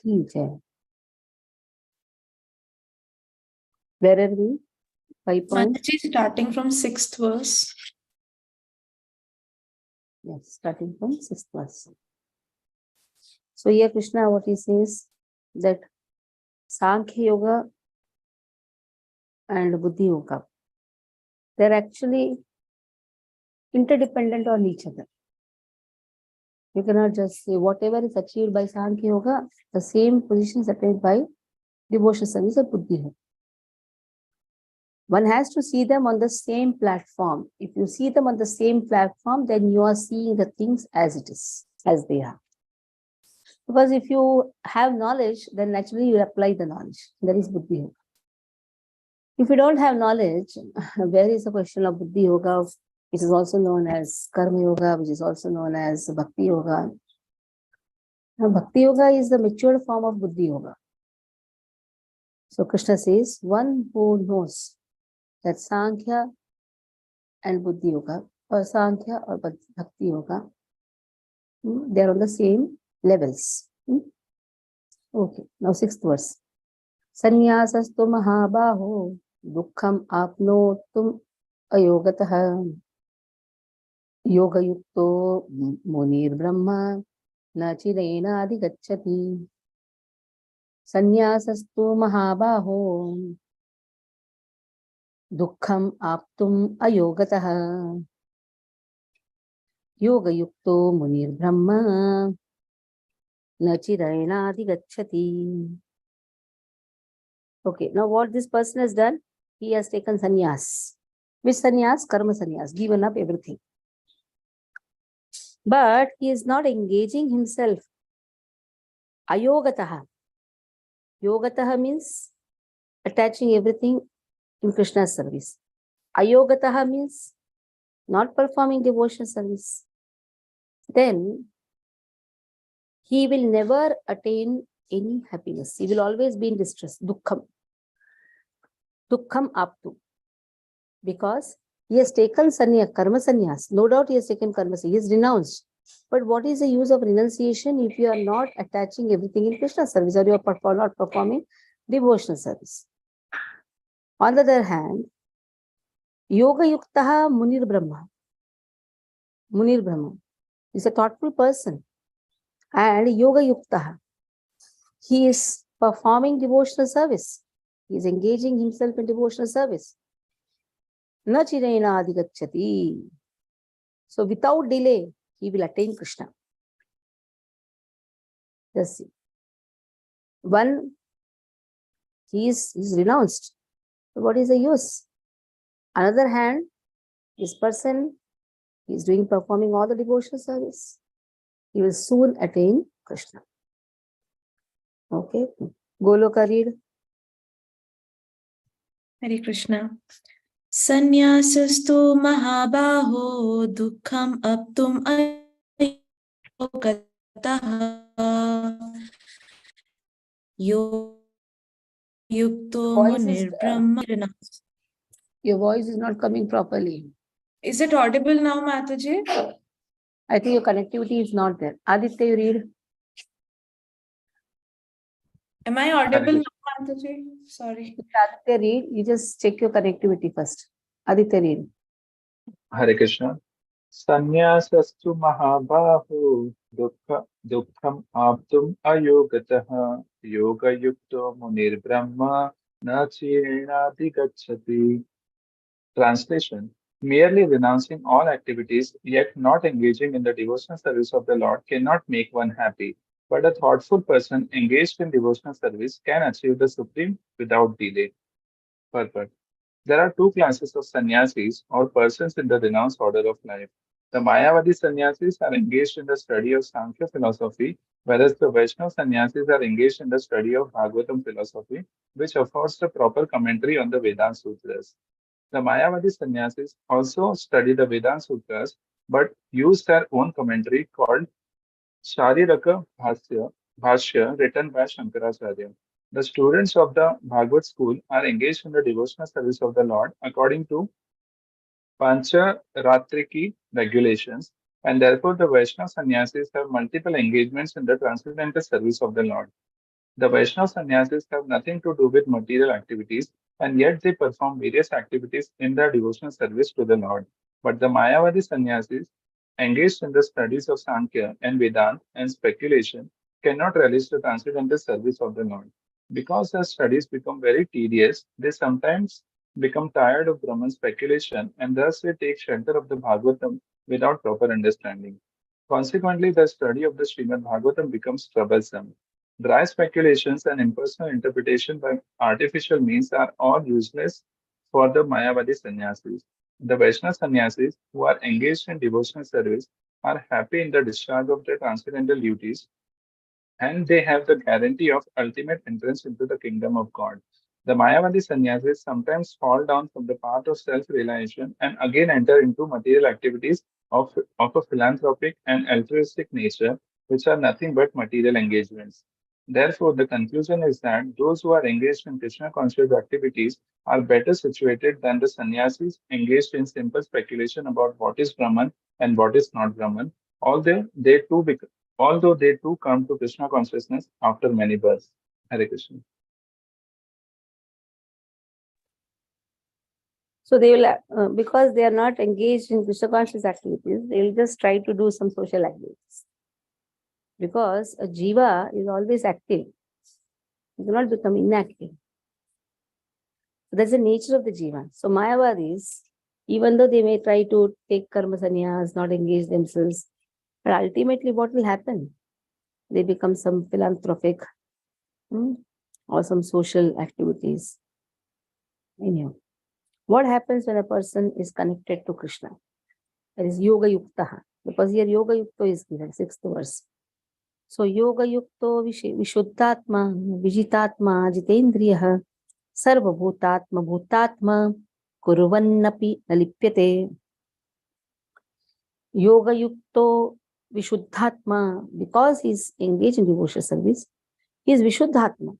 की जय. Where are we? 5 point. Mataji, starting from 6th verse. Yes, starting from 6th verse. So here Krishna, what he says, that Sankhya Yoga and Buddhi Yoga, they're actually interdependent on each other. You cannot just say whatever is achieved by Sankhya Yoga, the same position is attained by devotional service or Buddhi Yoga. One has to see them on the same platform. If you see them on the same platform, then you are seeing the things as it is, as they are. Because if you have knowledge, then naturally you apply the knowledge. That is Buddhi Yoga. If you don't have knowledge, where is the question of Buddhi Yoga, which is also known as Karma Yoga, which is also known as Bhakti Yoga. Now, Bhakti Yoga is the matured form of Buddhi Yoga. So Krishna says, one who knows that Sankhya and Buddhi Yoga, or Sankhya or Bhakti Yoga, they are on the same levels. Okay, now 6th verse. Sanyasastu mahabaho dukkham apnotum ayogatah yoga yukto munir brahma na chirena adhigacchati. Sanyasastu mahabaho dukkham aptum ayogatah yoga yukto munir brahma na chirena adhigacchati. Okay, now what this person has done, he has taken sannyas. Which sannyas? Karma sannyas, given up everything. But he is not engaging himself. Ayogataha. Yogataha means attaching everything in Krishna's service. Ayogataha means not performing devotional service. Then he will never attain any happiness. He will always be in distress. Dukkham. Dukkham aptu. Because he has taken sanya, karma sannyas. No doubt he has taken karma sannyas. He has renounced. But what is the use of renunciation if you are not attaching everything in Krishna's service or you are not performing devotional service? On the other hand, yoga yuktaha munir brahma. Munir Brahma is a thoughtful person. And yoga yuktaha, he is performing devotional service. He is engaging himself in devotional service. Na chirena adhigacchati. So without delay, he will attain Krishna. Just see. One, he is renounced. So what is the use? Another hand, this person is performing all the devotional service. He will soon attain Krishna. Okay. Goloka read. Hare Krishna. Sanyasastu mahabaho dukkham aptum ayogataha yukto munir brahma. Your voice is not coming properly. Is it audible now, Mataji? I think your connectivity is not there. Aditya, you read. Am I audible now, Mataji? Sorry. Aditya, read. You just check your connectivity first. Aditya, read. Hare Krishna. Sanyasastu mahabahu dukkham aptum ayogataha yoga yukto munir brahma na chirena adhigacchati. Translation: merely renouncing all activities yet not engaging in the devotional service of the Lord cannot make one happy, but a thoughtful person engaged in devotional service can achieve the supreme without delay. Purport: there are two classes of sannyasis or persons in the renounced order of life. The Mayavadi sannyasis are engaged in the study of Sankhya philosophy, whereas the Vaishnava sannyasis are engaged in the study of Bhagavatam philosophy, which affords the proper commentary on the Vedanta Sutras. The Mayavadi sannyasis also study the Vedanta Sutras, but use their own commentary called Shariraka Bhashya, written by Shankaracharya. The students of the Bhagavad school are engaged in the devotional service of the Lord according to Pancharatriki regulations, and therefore the Vaishnava sannyasis have multiple engagements in the transcendental service of the Lord. The Vaishnava sannyasis have nothing to do with material activities, and yet they perform various activities in their devotional service to the Lord. But the Mayavadi sannyasis, engaged in the studies of Sankhya and Vedanta and speculation, cannot relish the transcendental service of the Lord. Because their studies become very tedious, they sometimes become tired of Brahman speculation and thus they take shelter of the Bhagavatam without proper understanding. Consequently, the study of the Srimad Bhagavatam becomes troublesome. Dry speculations and impersonal interpretation by artificial means are all useless for the Mayavadi sannyasis. The Vaishnava sannyasis who are engaged in devotional service are happy in the discharge of their transcendental duties and they have the guarantee of ultimate entrance into the kingdom of God. The Mayavadi sannyasis sometimes fall down from the path of self-realization and again enter into material activities of a philanthropic and altruistic nature, which are nothing but material engagements. Therefore, the conclusion is that those who are engaged in Krishna conscious activities are better situated than the sannyasis engaged in simple speculation about what is Brahman and what is not Brahman, although they too come to Krishna consciousness after many births. Hare Krishna. So they will, because they are not engaged in Krishna conscious activities, they will just try to do some social activities. Because a jiva is always active. It will not become inactive. That's the nature of the jiva. So Mayavadis, even though they may try to take karma sannyas, not engage themselves, but ultimately what will happen? They become some philanthropic or some social activities. Anyhow, what happens when a person is connected to Krishna? That is yoga yuktaha. Because here yoga yukta is given, 6th verse. So yoga yukto vishuddhatma, vijitatma, jitendriyaha, sarva bhutatma bhutatma, kuruvannapi nalipyate. Yoga yukto vishuddhatma, because he is engaged in devotional service, he is vishuddhatma.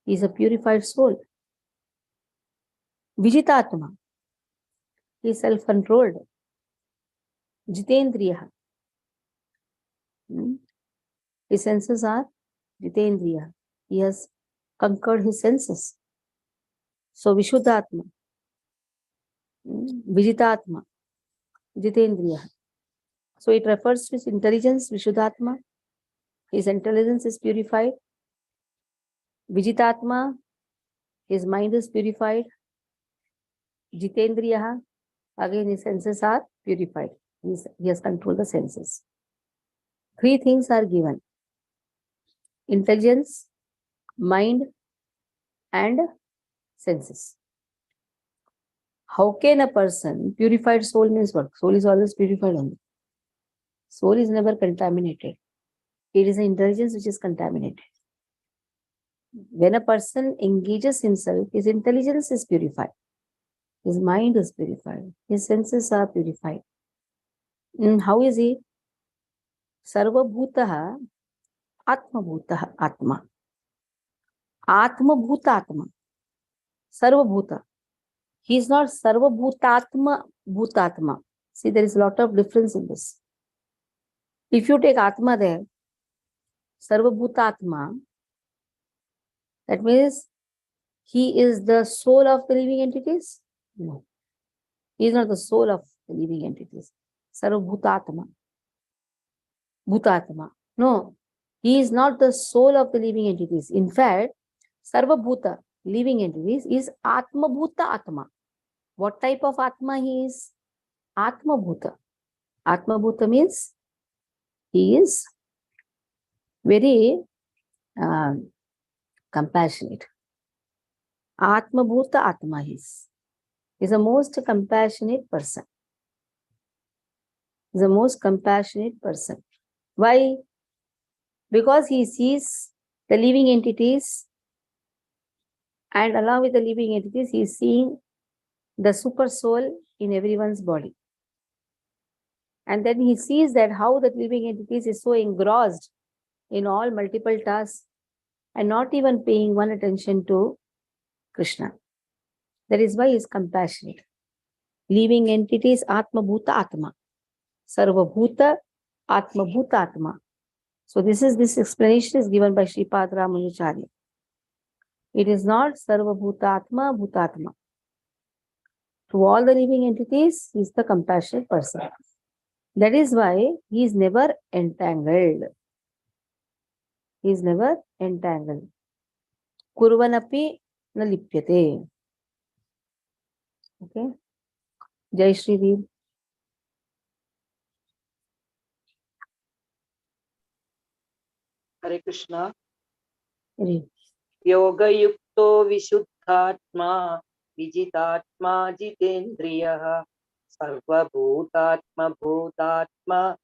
He is a purified soul. Vijitatma, he is self-controlled. Jitendriyaha, his senses are jitendriya. He has conquered his senses. So Vishuddhatma, Vijitatma, Jitendriya. So it refers to his intelligence, Vishuddhatma. His intelligence is purified. Vijitatma, his mind is purified. Jitendriya, again his senses are purified. He has controlled the senses. 3 things are given: intelligence, mind, and senses. How can a person, purified soul means what? Soul is always purified only. Soul is never contaminated. It is the intelligence which is contaminated. When a person engages himself, his intelligence is purified. His mind is purified. His senses are purified. How is he? Sarva bhutaha atma bhutaha atma. Atma bhuta atma. Sarva bhuta. He is not sarva bhutatma bhutatma. See, there is a lot of difference in this. If you take atma there, sarva bhutatma, that means he is the soul of the living entities? No. He is not the soul of the living entities. Sarva bhutatma. Bhutatma. No. He is not the soul of the living entities. In fact, sarva bhuta, living entities, is atma bhuta atma. What type of atma he is? Atma bhuta. Atma bhuta means he is very compassionate. Atma bhuta atma is a most compassionate person. Is a most compassionate person. Why? Because he sees the living entities, and along with the living entities, he is seeing the super soul in everyone's body. And then he sees that how the living entities is so engrossed in all multiple tasks and not even paying one attention to Krishna. That is why he is compassionate. Living entities, Atma Bhuta Atma. Sarva Bhuta, Atma Bhuta Atma. So this explanation is given by Sripad Ramanujacharya. It is not Sarva Bhutatma Bhutatma. To all the living entities, he is the compassionate person. That is why he is never entangled. He is never entangled. Kurvanapi na lipyate. Okay. Jai Shri Dev. Hare Krishna. Read. Yoga yukto vishuddhatma vijitatma jitendriya sarva bhutatma bhutatma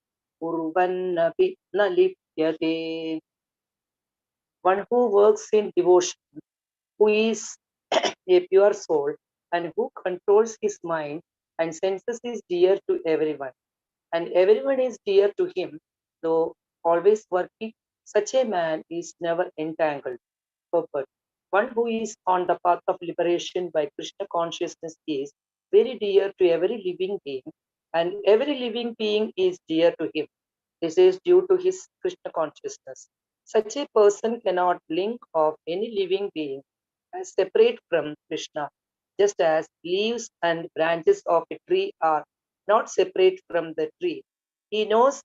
kurvannapi na lipyate. One who works in devotion, who is a pure soul and who controls his mind and senses is dear to everyone, and everyone is dear to him, though always working, such a man is never entangled. Purport. One who is on the path of liberation by Krishna consciousness is very dear to every living being, and every living being is dear to him. This is due to his Krishna consciousness. Such a person cannot think of any living being as separate from Krishna, just as leaves and branches of a tree are not separate from the tree. He knows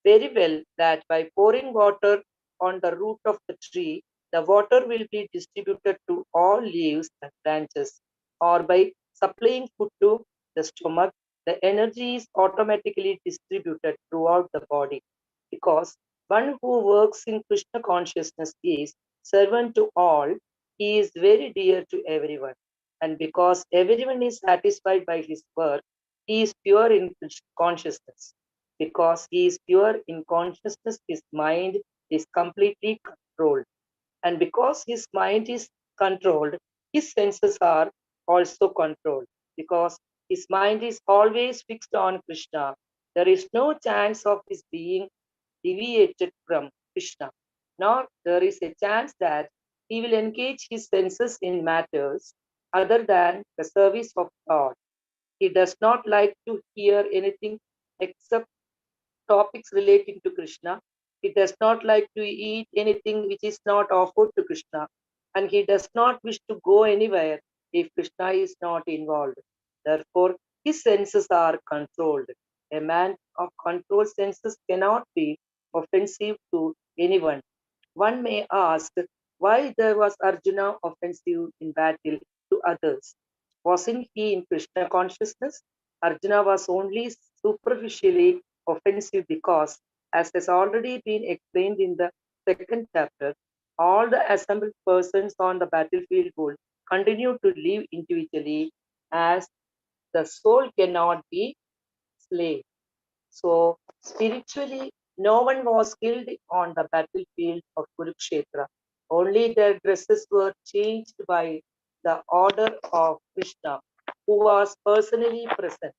very well that by pouring water on the root of the tree, the water will be distributed to all leaves and branches, or by supplying food to the stomach, the energy is automatically distributed throughout the body. Because one who works in Krishna consciousness is servant to all, he is very dear to everyone. And because everyone is satisfied by his work, he is pure in consciousness. Because he is pure in consciousness, his mind is completely controlled. And because his mind is controlled, his senses are also controlled. Because his mind is always fixed on Krishna, there is no chance of his being deviated from Krishna, nor there is a chance that he will engage his senses in matters other than the service of God. He does not like to hear anything except topics relating to Krishna. He does not like to eat anything which is not offered to Krishna. And he does not wish to go anywhere if Krishna is not involved. Therefore, his senses are controlled. A man of controlled senses cannot be offensive to anyone. One may ask why there was Arjuna offensive in battle to others. Wasn't he in Krishna consciousness? Arjuna was only superficially offensive because, as has already been explained in the second chapter, all the assembled persons on the battlefield would continue to live individually as the soul cannot be slain. So, spiritually, no one was killed on the battlefield of Kurukshetra. Only their dresses were changed by the order of Krishna, who was personally present.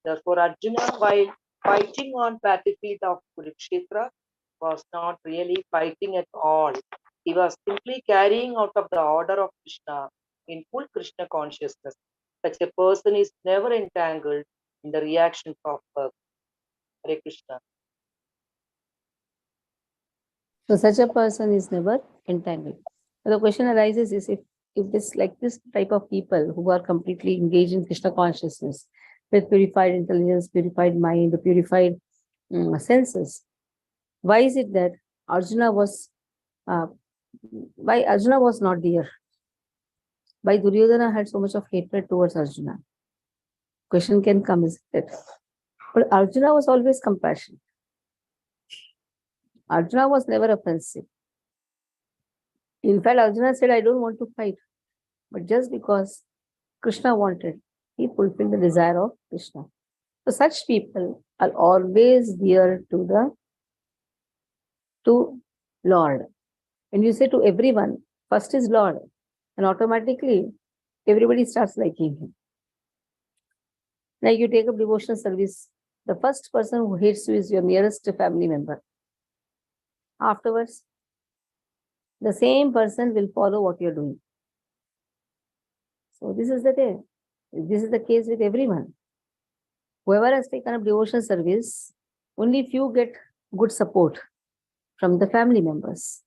Therefore, Arjuna, while fighting on battlefield of Kurukshetra, was not really fighting at all. He was simply carrying out of the order of Krishna in full Krishna consciousness. Such a person is never entangled in the reactions of birth. Hare Krishna. So such a person is never entangled. So the question arises is if this type of people who are completely engaged in Krishna consciousness with purified intelligence, purified mind, purified senses, why is it that Arjuna was why Arjuna was not there? Why Duryodhana had so much of hatred towards Arjuna? Question can come is that. But Arjuna was always compassionate. Arjuna was never offensive. In fact, Arjuna said, I don't want to fight. But just because Krishna wanted, he fulfilled the desire of Krishna. So such people are always dear to Lord. When you say to everyone, first is Lord, and automatically everybody starts liking him. Like you take up devotional service, the first person who hates you is your nearest family member. Afterwards, the same person will follow what you're doing. So this is the day. This is the case with everyone. Whoever has taken up devotional service, only few get good support. from the family members.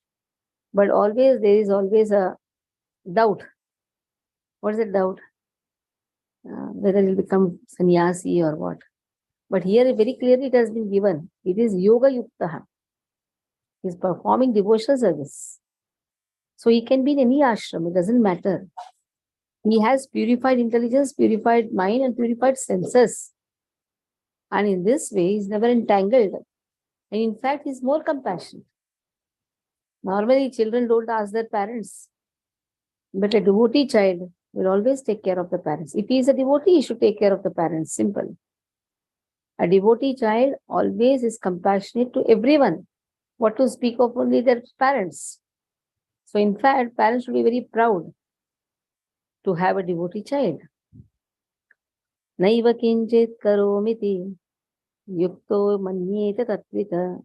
But always there is always a doubt. What is the doubt? Whether he'll become sannyasi or what. But here very clearly it has been given. It is yoga yuktaha. He is performing devotional service. So he can be in any ashram. It doesn't matter. He has purified intelligence, purified mind, and purified senses. And in this way, he is never entangled. And in fact, he is more compassionate. Normally, children don't ask their parents. But a devotee child will always take care of the parents. If he is a devotee, he should take care of the parents. Simple. A devotee child always is compassionate to everyone. What to speak of only their parents. So in fact, parents should be very proud to have a devotee child. Naiva kinchit karomiti yukto manyeta tatvita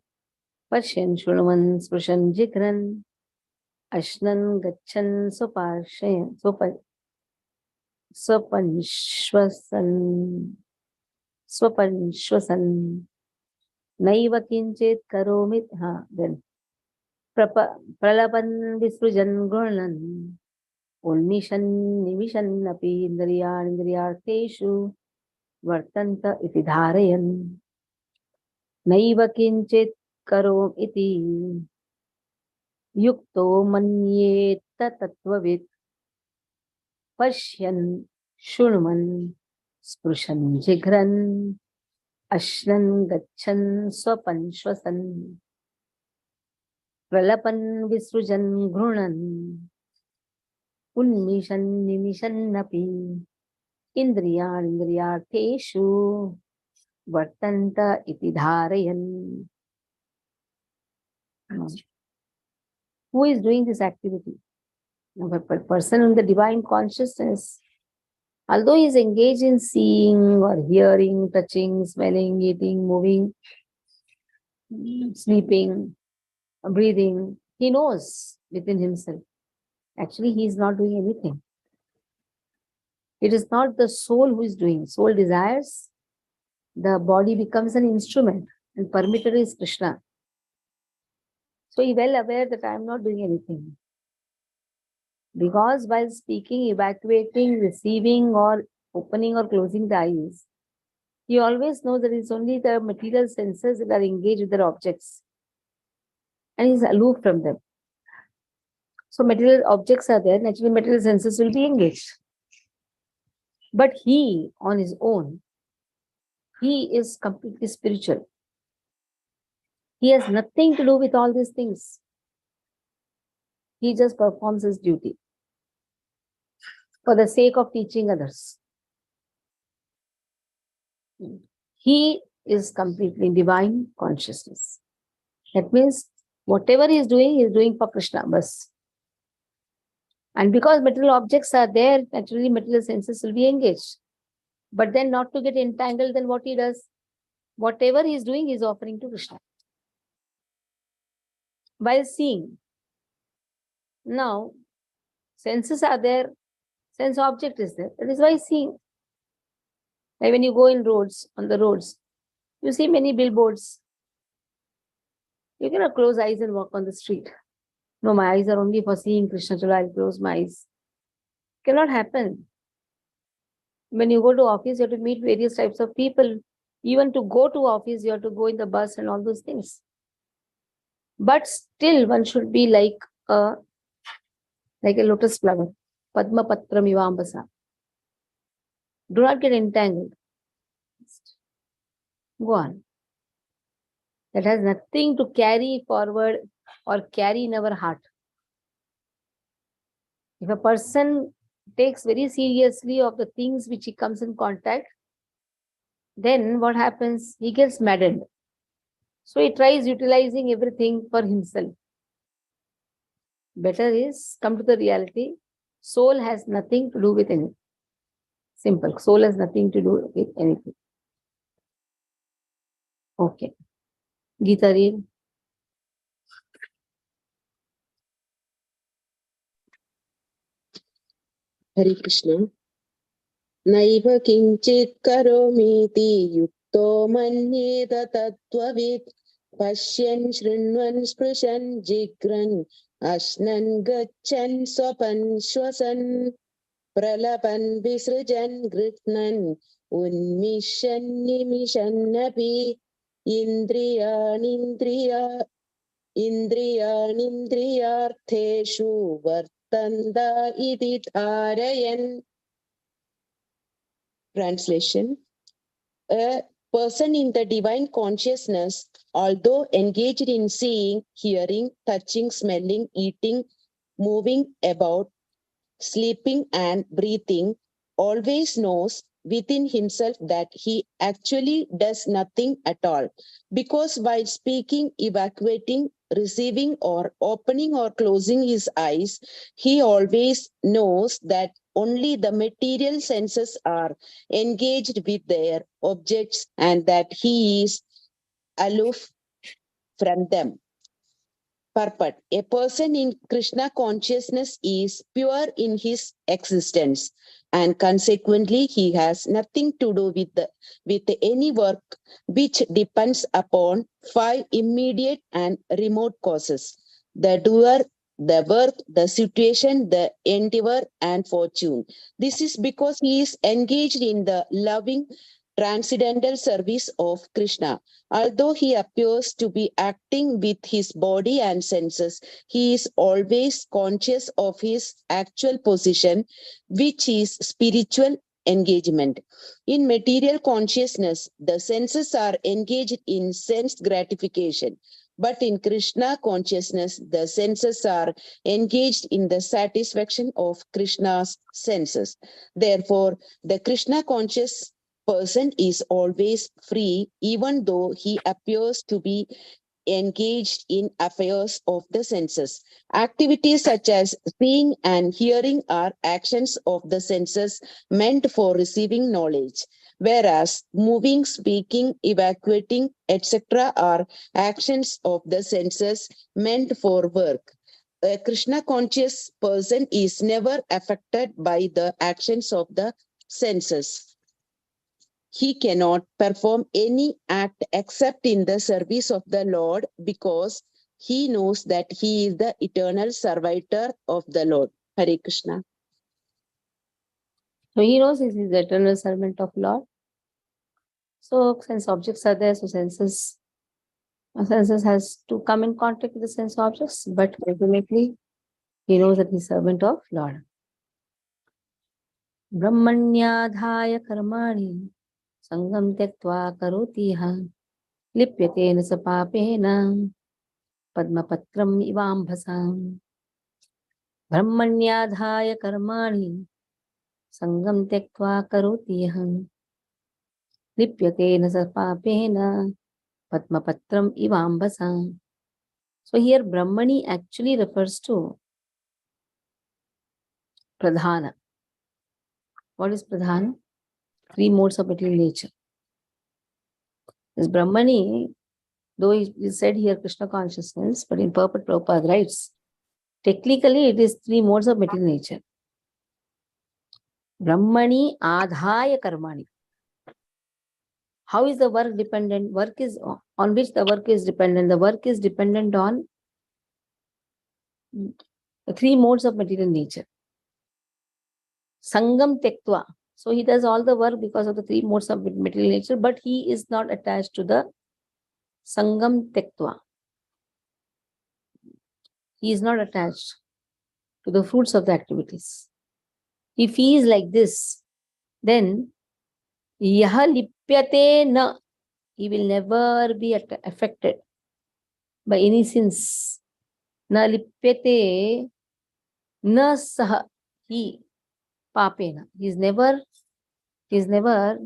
Pashyan shrunuvan sprishan jigran ashnan gachan swapanshwasan naiva kinchit karomit then pralapan visrujan gunan ulmishan nimishan api indriyarteshu vartanta iti dharayan naiva kinchit karom iti yukto manyeta tattvavit pashyan shrunuman sprishan jigran ashnan gachan swapan shwasan pralapan visrujan grunan unmishan nimishan api indriyarteshu vartanta iti dharayan. Who is doing this activity? Now, a person in the divine consciousness, although he is engaged in seeing or hearing, touching, smelling, eating, moving, sleeping, breathing, he knows within himself. Actually, he is not doing anything. It is not the soul who is doing. Soul desires, the body becomes an instrument, and permitter is Krishna. So he is well aware that I am not doing anything. Because while speaking, evacuating, receiving, or opening or closing the eyes, he always knows that it's only the material senses that are engaged with their objects. And he's aloof from them. So material objects are there, naturally material senses will be engaged. But he, on his own, he is completely spiritual. He has nothing to do with all these things. He just performs his duty for the sake of teaching others. He is completely divine consciousness. That means whatever he is doing for Krishna. Bas. And because material objects are there, naturally material senses will be engaged. But then not to get entangled, then what he does? Whatever he is doing, he is offering to Krishna. While seeing, now senses are there, sense object is there. That is why seeing. Like when you go in roads, on the roads, you see many billboards. You cannot close eyes and walk on the street. No, my eyes are only for seeing Krishna, so I'll close my eyes. Cannot happen. When you go to office, you have to meet various types of people. Even to go to office, you have to go in the bus and all those things. But still, one should be like a lotus flower. Padma patram ivambasa. Do not get entangled. Go on. That has nothing to carry forward or carry in our heart. If a person takes very seriously of the things which he comes in contact, then what happens? He gets maddened. So he tries utilizing everything for himself. Better is come to the reality. Soul has nothing to do with anything. Simple. Soul has nothing to do with anything. Okay. Gita read. Hare Krishna. Naiva kinchit karomiti yukto manyeta tattvavit Pashyan Shrinwan Sprishan Jigran Ashnan Gachan Swapan Shwasan Pralapan Visrajan Gritnan Unmishan Nimishan Napi Indriyanindriya Indriyanindriyartheshu Vartanda Iti Dharayan. Translation. A person in the divine consciousness, although engaged in seeing, hearing, touching, smelling, eating, moving about, sleeping, and breathing, always knows within himself that he actually does nothing at all. Because while speaking, evacuating, receiving, or opening or closing his eyes, he always knows that only the material senses are engaged with their objects and that he is aloof from them. Purport. A person in Krishna consciousness is pure in his existence, and consequently he has nothing to do with any work which depends upon five immediate and remote causes: the doer, the work, the situation, the endeavor, and fortune. This is because he is engaged in the loving transcendental service of Krishna. Although he appears to be acting with his body and senses, he is always conscious of his actual position, which is spiritual engagement. In material consciousness, the senses are engaged in sense gratification. But in Krishna consciousness, the senses are engaged in the satisfaction of Krishna's senses. Therefore, the Krishna conscious person is always free, even though he appears to be engaged in affairs of the senses. Activities such as seeing and hearing are actions of the senses meant for receiving knowledge, whereas moving, speaking, evacuating, etc. are actions of the senses meant for work. A Krishna conscious person is never affected by the actions of the senses. He cannot perform any act except in the service of the Lord, because he knows that he is the eternal servitor of the Lord. Hare Krishna. So he knows he is the eternal servant of Lord. So since objects are there, so senses has to come in contact with the sense objects, but ultimately he knows that he is servant of Lord. Brahmanyadhaya karmani sangam tyaktva karoti ha lipyate sa papena padmapatram ivambhasam. Brahmanyadhaya karmani sangam tyaktva karoti ha lipyate sa papena padmapatram ivambhasam. So here Brahmani actually refers to Pradhana. What is Pradhana? Three modes of material nature. This Brahmani, though he said here Krishna consciousness, but in purport Prabhupada writes, technically it is three modes of material nature. Brahmani adhaya karmani. How is the work dependent? Work is on which the work is dependent. The work is dependent on the three modes of material nature. Sangam tektva. So he does all the work because of the three modes of material nature, but he is not attached to the Sangam tektva. He is not attached to the fruits of the activities. If he is like this, then yaha lipyate na, he will never be affected by any sins. Na lipyate na saha, he papena. He is never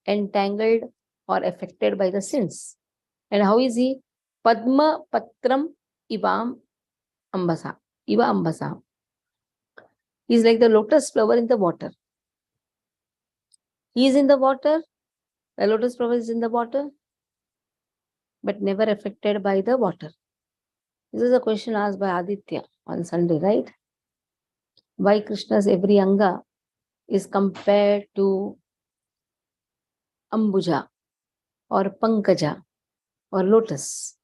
entangled or affected by the sins. And how is he? Padma patram iva ambasa. He is like the lotus flower in the water. He is in the water, the lotus flower is in the water, but never affected by the water. This is a question asked by Aditya on Sunday, right? Why Krishna's every anga is compared to Ambuja or Pankaja. or lotus.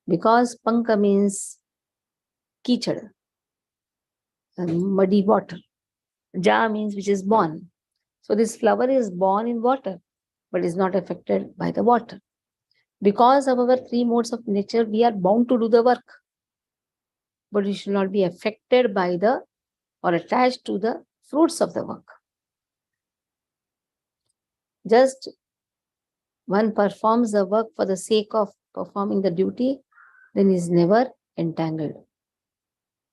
Because panka means kichad, muddy water. Ja means which is born. So this flower is born in water, but is not affected by the water. Because of our three modes of nature, we are bound to do the work, but we should not be affected by the or attached to the fruits of the work. Just one performs the work for the sake of performing the duty, then is never entangled.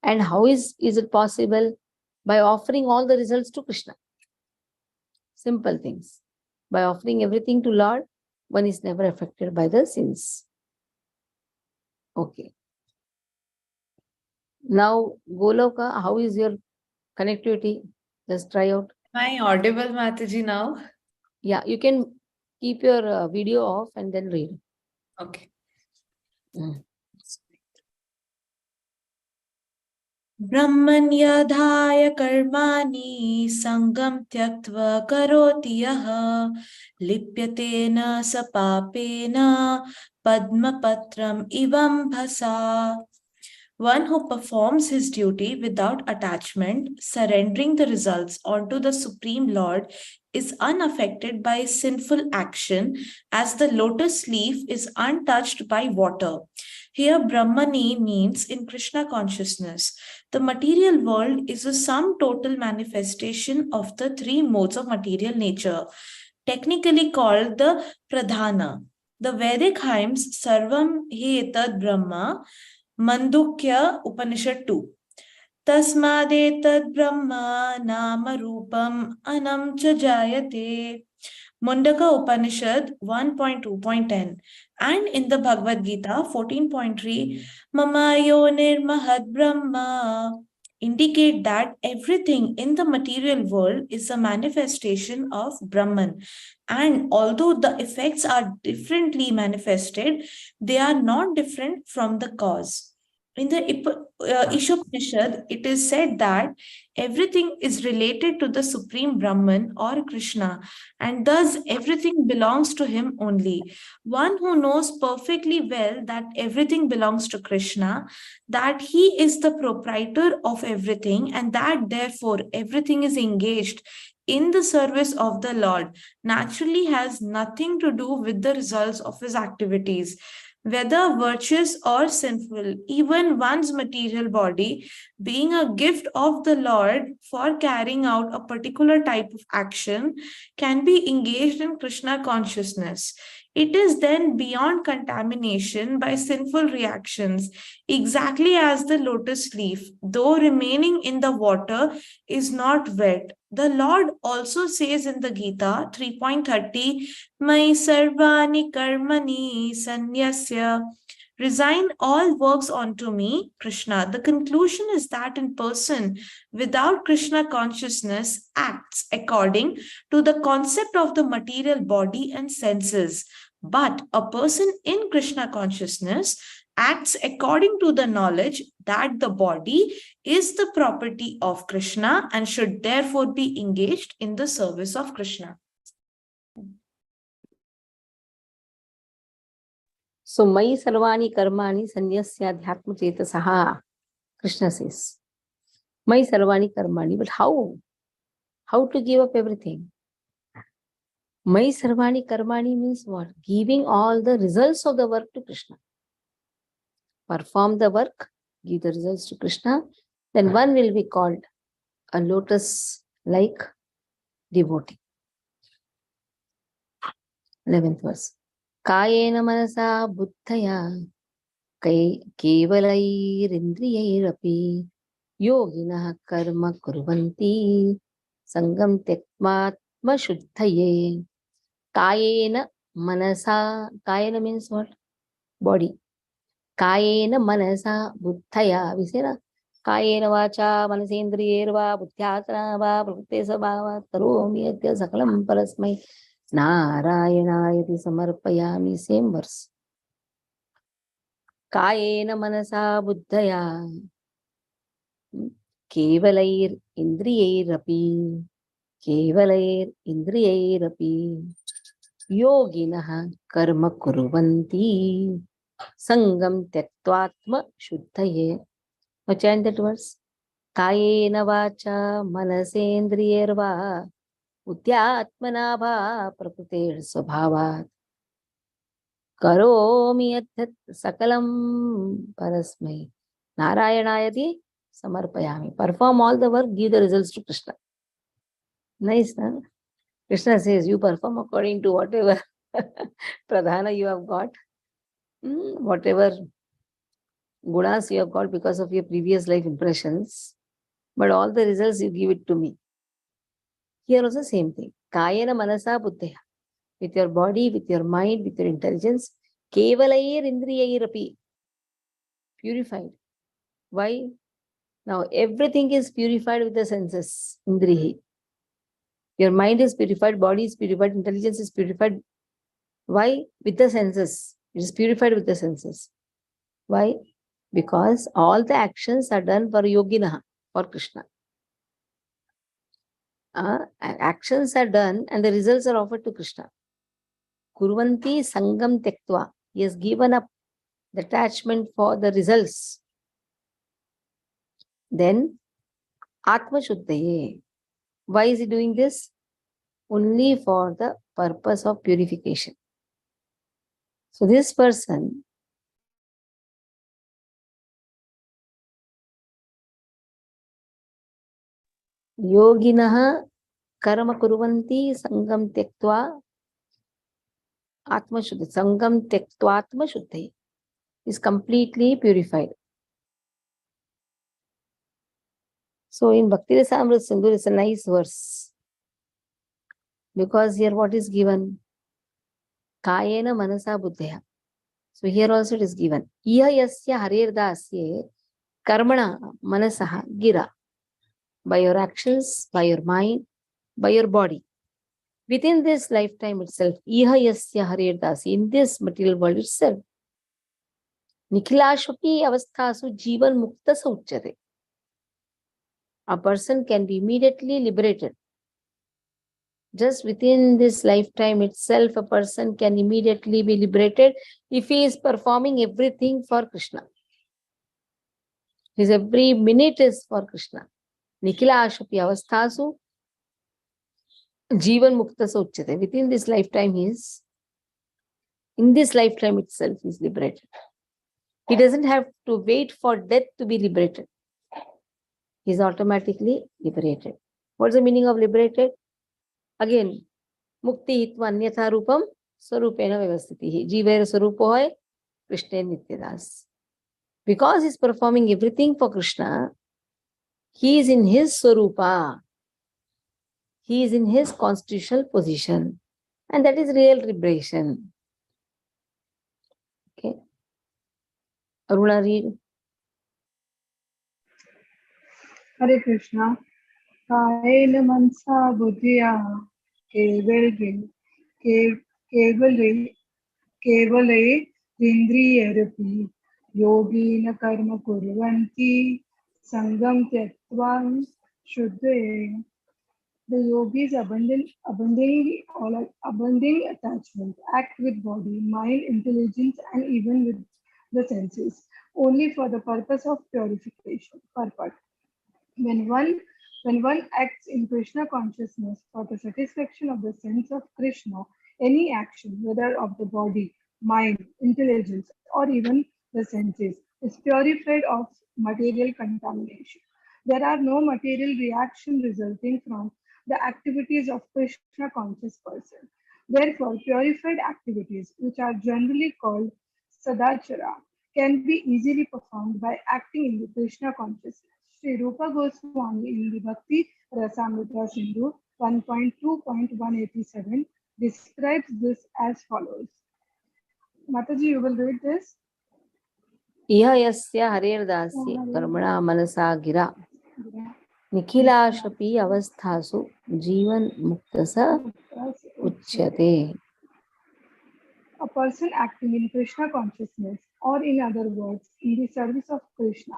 And how is it possible? By offering all the results to Krishna. Simple things. By offering everything to Lord, one is never affected by the sins. Okay. Now, Goloka, how is your connectivity? Just try out. Am I audible, Mataji, now? Yeah, you can keep your video off and then read. Okay. Mm. ब्रह्मण्यधाय कर्माणि सङ्गं त्यक्त्वा करोति यः लिप्यते न स पापेन पद्मपत्रम् इवम्भसा. One who performs his duty without attachment, surrendering the results onto the Supreme Lord, is unaffected by sinful action, as the lotus leaf is untouched by water. Here, Brahmani means in Krishna consciousness. The material world is a sum total manifestation of the three modes of material nature, technically called the Pradhana. The Vedic hymns Sarvam Hi Etad Brahma, Mandukya Upanishad 2. Tasmadetad Brahma Nama Rupam Anam Cha Jayate. Mundaka Upanishad 1.2.10. And in the Bhagavad Gita 14.3, Mamayo Nirmahad Brahma, indicate that everything in the material world is a manifestation of Brahman. And although the effects are differently manifested, they are not different from the cause. In the Ishopanishad, it is said that everything is related to the Supreme Brahman or Krishna, and thus everything belongs to him only. One who knows perfectly well that everything belongs to Krishna, that he is the proprietor of everything, and that therefore everything is engaged in the service of the Lord, naturally has nothing to do with the results of his activities. Whether virtuous or sinful, even one's material body, being a gift of the Lord for carrying out a particular type of action, can be engaged in Krishna consciousness. It is then beyond contamination by sinful reactions, exactly as the lotus leaf, though remaining in the water, is not wet. The Lord also says in the Gita 3.30, Mai sarvani karmani sanyasya, resign all works onto me, Krishna. The conclusion is that a person without Krishna consciousness acts according to the concept of the material body and senses. But a person in Krishna consciousness acts according to the knowledge that the body is the property of Krishna and should therefore be engaged in the service of Krishna. So, Mai Sarvani Karmani Sanyasya Dhyatma Chetasaha, Krishna says. Mai Sarvani Karmani, but how? How to give up everything? Mai Sarvani Karmani means what? Giving all the results of the work to Krishna. Perform the work, give the results to Krishna, then one will be called a lotus-like devotee. 11th verse. Kayena manasa buddhaya kevalairindriyairapi yoginah karma kurvanti sangam tekmatma shuddhaye. Kayena manasa, kayena means what? Body. Kayena manasa buddhaya. We say na, Kayena vacha manasendriyerva buddhyatana va pravritte sabhava taromi yatya sakalam parasmai Narayanayati samarpayami. Same verse. Kayena manasa buddhaya kevalair indriyairapi. Kevalair indriyairapi. Yoginah karma kuruvanti sangam tyaktvatma shuddhaye. Now chant that verse. Kayena vacha manasendriyerva Udyatmana bha prakrtir swabhavat karomi yadhat sakalam parasmai narayanayati samarpayami. Perform all the work, give the results to Krishna. Nice, na? Krishna says, you perform according to whatever pradhana you have got, whatever gunas you have got because of your previous life impressions, but all the results you give it to me. Here also same thing. Kayena manasa buddhya. With your body, with your mind, with your intelligence, kevalayir indriyairapi, purified. Why? Now everything is purified with the senses, indrihi. Your mind is purified, body is purified, intelligence is purified. Why? With the senses. It is purified with the senses. Why? Because all the actions are done for yoginaha, for Krishna. Actions are done and the results are offered to Krishna. Kurvanti sangam tektva. He has given up the attachment for the results. Then Atma Shuddhaye. Why is he doing this? Only for the purpose of purification. So this person Yoginah karma kuruvanti sangam tektva Atma Shuddhi. Sangam tektva Atma Shuddhi is completely purified. So in Bhakti Rasamrita Sindhu is a nice verse. Because here what is given? Kayena manasa buddhya. So here also it is given. Iha yasya harirdasye karmana manasaha gira. By your actions, by your mind, by your body. Within this lifetime itself, iha yasya harirdasye, in this material world itself, nikhilashapi avasthasu jivan mukta sauchyate. A person can be immediately liberated. Just within this lifetime itself, a person can immediately be liberated if he is performing everything for Krishna. His every minute is for Krishna. Nikhila Ashapi Avasthasu Jivan Mukta Sauchyate. Within this lifetime, in this lifetime itself, he is liberated. He doesn't have to wait for death to be liberated. He is automatically liberated. What's the meaning of liberated? Again, Mukti Hitva Anyatha Rupam Swarupena Vyavastitihi. Jivair Swarupo hoy Krishna Nityadas. Because he is performing everything for Krishna, he is in his Swarupa. He is in his constitutional position. And that is real liberation. Okay. Aruna, read. Hare Krishna. Kayena mansa buddhya kevale indriyarapi yogina karma kurvanti sangam tyaktvam shuddhaye. The yogis abandoning attachment, act with body, mind, intelligence, and even with the senses, only for the purpose of purification. Purport. When one acts in Krishna consciousness for the satisfaction of the sense of Krishna, any action, whether of the body, mind, intelligence, or even the senses, is purified of material contamination. There are no material reaction resulting from the activities of Krishna conscious person. Therefore, purified activities, which are generally called sadachara, can be easily performed by acting in the Krishna consciousness. Sri Rupa Goswami in the Bhakti Rasamrita Sindhu 1.2.187 describes this as follows. Mataji, you will read this. Iha yasya harirdasya karmana manasa gira. Nikhila shapi avasthasu jivan muktasa uchyate. A person acting in Krishna consciousness, or in other words, in the service of Krishna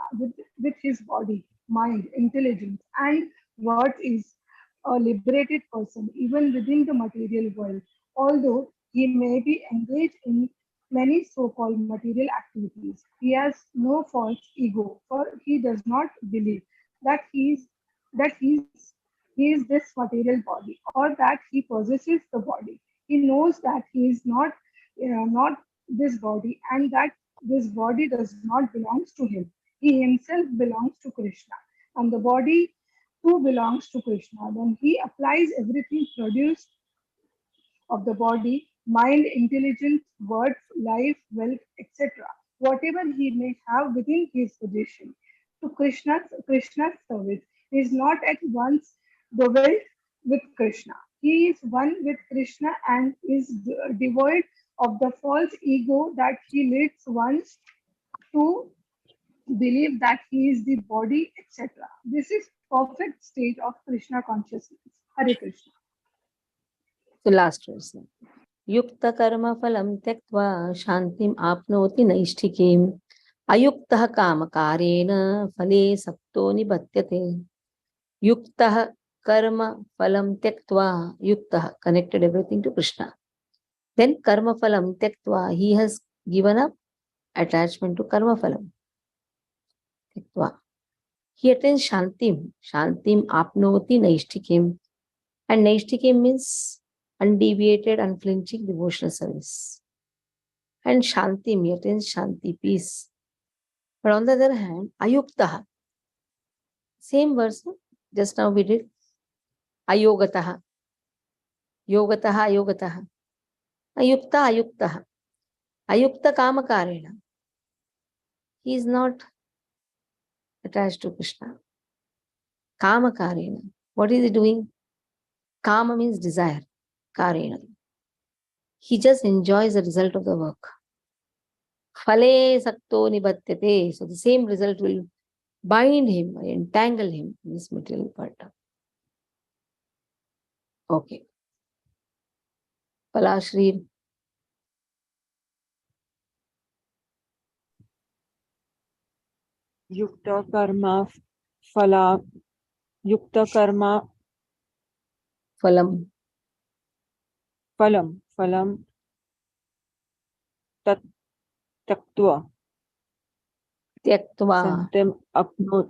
with his body, mind, intelligence, and what is a liberated person, even within the material world, although he may be engaged in many so-called material activities. He has no false ego, for he does not believe that he is this material body or that he possesses the body. He knows that he is not this body and that this body does not belong to him. He himself belongs to Krishna, and the body too belongs to Krishna. Then he applies everything produced of the body, mind, intelligence, words, life, wealth, etc. Whatever he may have within his possession to Krishna's service. He is not at once dwelt with Krishna. He is one with Krishna and is devoid of the false ego that he leads one to believe that he is the body, etc. This is perfect state of Krishna consciousness. Hare Krishna. So last verse. युक्त कर्म फलं त्यक्त्वा शान्तिम् आप्नोति नैष्ठिकीम् अयुक्तः कामकारेण फले सक्तो निबध्यते युक्तः कर्म phalam tyaktva yuktah connected everything to Krishna. Then karma phalam tyaktva, he has given up attachment to karma phalam. Tyaktva. He attains shantim. Shantim apnoti naishtikim. And naishtikim means undeviated, unflinching devotional service. And shantim, he attains shanti, peace. But on the other hand, ayuktaha. Same verse, just now we did. Ayogataha. Yogataha, ayogataha. Ayukta, ayuktaha. Ayukta kamakarena. He is not attached to Krishna. Kamakarena. What is he doing? Kama means desire. Karena. He just enjoys the result of the work. Phale sakto nibatyate. So the same result will bind him, entangle him in this material part. Okay. Palashri. Yukta karma phala yukta karma Phalam. phalam tat taktva Tyaktva. santem apnot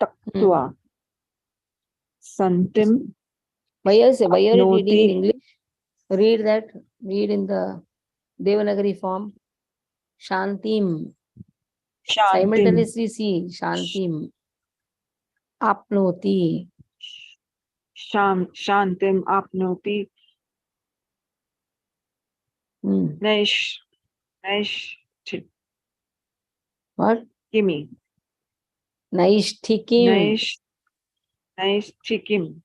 taktva santim Why are you reading in apnoti English? Read that. Read in the Devanagari form. Shantim. shantim Simultaneously see Shantim. Apnoti. shantim apnoti naish What? kimi Naishtikim. naishtikim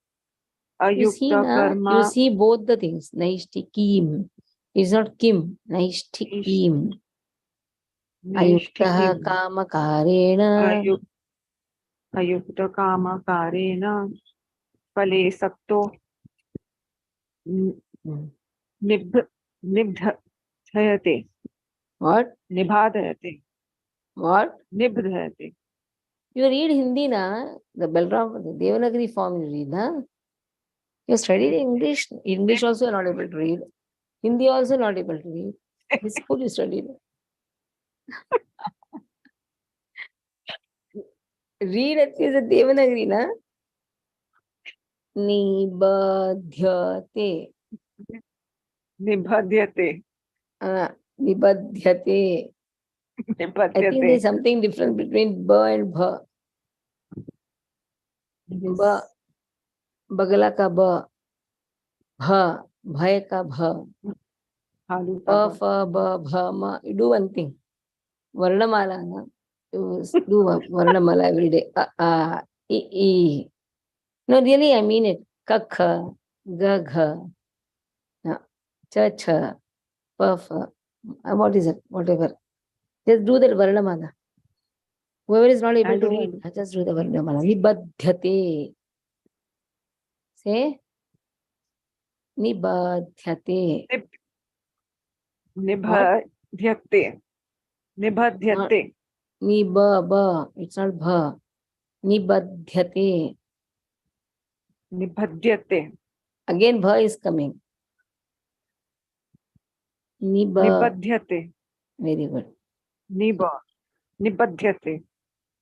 You see, ayukta na? karma You see both the things. Naishtikim. It's not Kim. Naishtikim. Ayuktaha naishtikim kamakarena. ayukta kama karena phale sakto निबध्यते What? निबाधयते What? निबध्यते. You read Hindi, na? The Balram, the Devanagari form you read, na? You studied English. English also you're not able to read. Hindi also not able to read. Which school you studied? Read at least the Devanagari, na? Nibadhyate. निबध्यते Nibadhyate. I think निबध्यते. there's something different between ba and bha. Ba, bagala ka ba. Bha, bhay ka bha. हालू Pa, fa, ba, bha, ma. You do one thing. Varnamala, na? You do Varnamala every day. I, I. No, really, I mean it. Kakha, gagha, cha, cha, pa, fa. What is it? Whatever. Just do that Varnamala. Whoever is not able to read, just do the Varnamala. Nibadhyate. Say. Nibadhyate. निबध्यते निबध्यते Ba. It's not bha. Nibadhyate. निबध्यते. Again, bha is coming. Niba. Nibadhyate. Very good. Niba. Nibadhyate.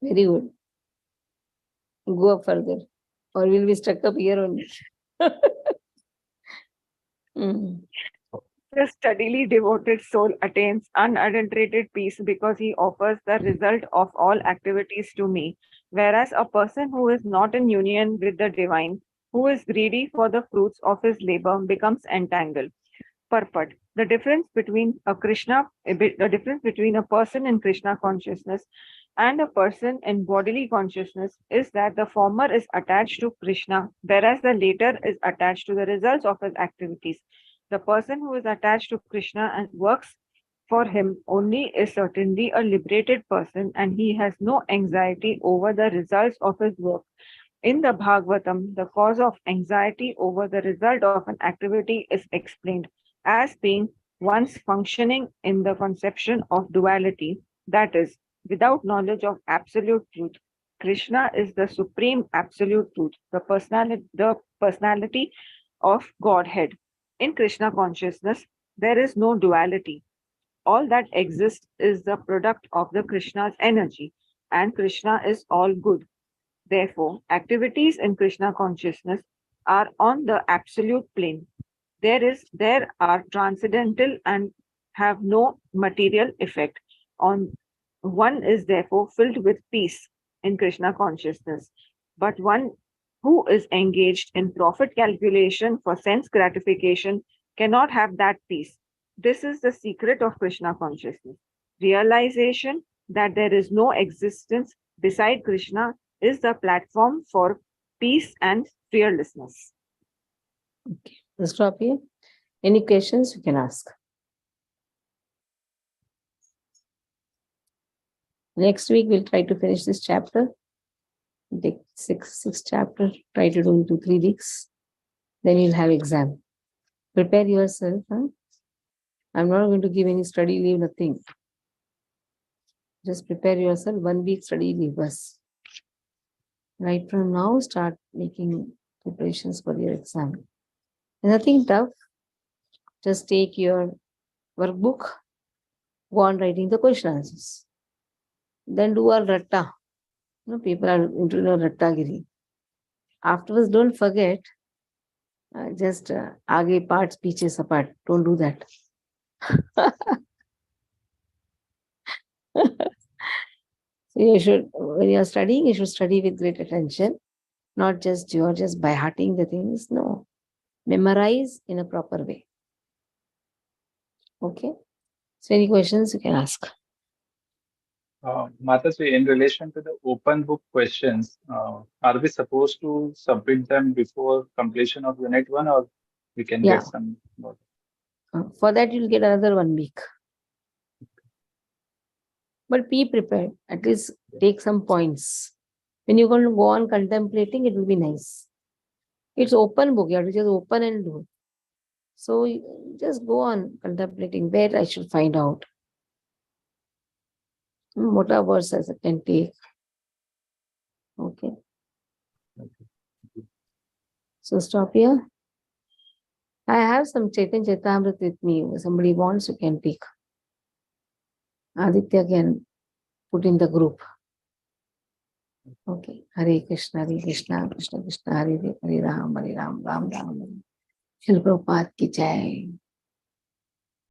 Very good. Go up further. Or we'll be stuck up here only. Mm. The steadily devoted soul attains unadulterated peace because he offers the result of all activities to me, whereas a person who is not in union with the divine, who is greedy for the fruits of his labor, becomes entangled. Purport. The difference between a person in Krishna consciousness and a person in bodily consciousness is that the former is attached to Krishna, whereas the latter is attached to the results of his activities. The person who is attached to Krishna and works for him only is certainly a liberated person, and he has no anxiety over the results of his work. In the Bhagavatam, the cause of anxiety over the result of an activity is explained as being one's functioning in the conception of duality, that is, without knowledge of absolute truth. Krishna is the supreme absolute truth, the personality of Godhead. In Krishna consciousness, there is no duality. All that exists is the product of the Krishna's energy, and Krishna is all good. Therefore, activities in Krishna consciousness are on the absolute plane. There are transcendental and have no material effect. One is therefore filled with peace in Krishna consciousness. But one who is engaged in profit calculation for sense gratification cannot have that peace. This is the secret of Krishna consciousness. Realization that there is no existence beside Krishna is the platform for peace and fearlessness. Okay. We'll stop here. Any questions you can ask. Next week we'll try to finish this chapter. Take six chapter. Try to do in 2-3 weeks. Then you'll have exam. Prepare yourself. Huh? I'm not going to give any study leave, nothing. Just prepare yourself. 1 week study leave. Bas. Right from now, start making preparations for your exam. Nothing tough. Just take your workbook, go on writing the question answers. Then do a ratta. People are into rattagiri. Afterwards, don't forget, just aage parts, peaches apart. Don't do that. So you should, when you are studying, you should study with great attention. Not just you're just by hearting the things. No. Memorize in a proper way. Okay. So any questions you can ask. Mataji, in relation to the open book questions, are we supposed to submit them before completion of Unit 1, or we can Yeah. get some? For that, you'll get another 1 week. But be prepared. At least take some points. When you're going to go on contemplating, it will be nice. It's open book. You have to just open and do. So just go on contemplating where I should find out. What are verses I can take. Okay. So stop here. I have some Chaitanya Chaitamrit with me. If somebody wants, you can take. Aditya can put in the group. Okay. Hare Krishna, Krishna Krishna, Hare Hare, Hare Ram, Ram Ram. Shri Prabhupada ki jai.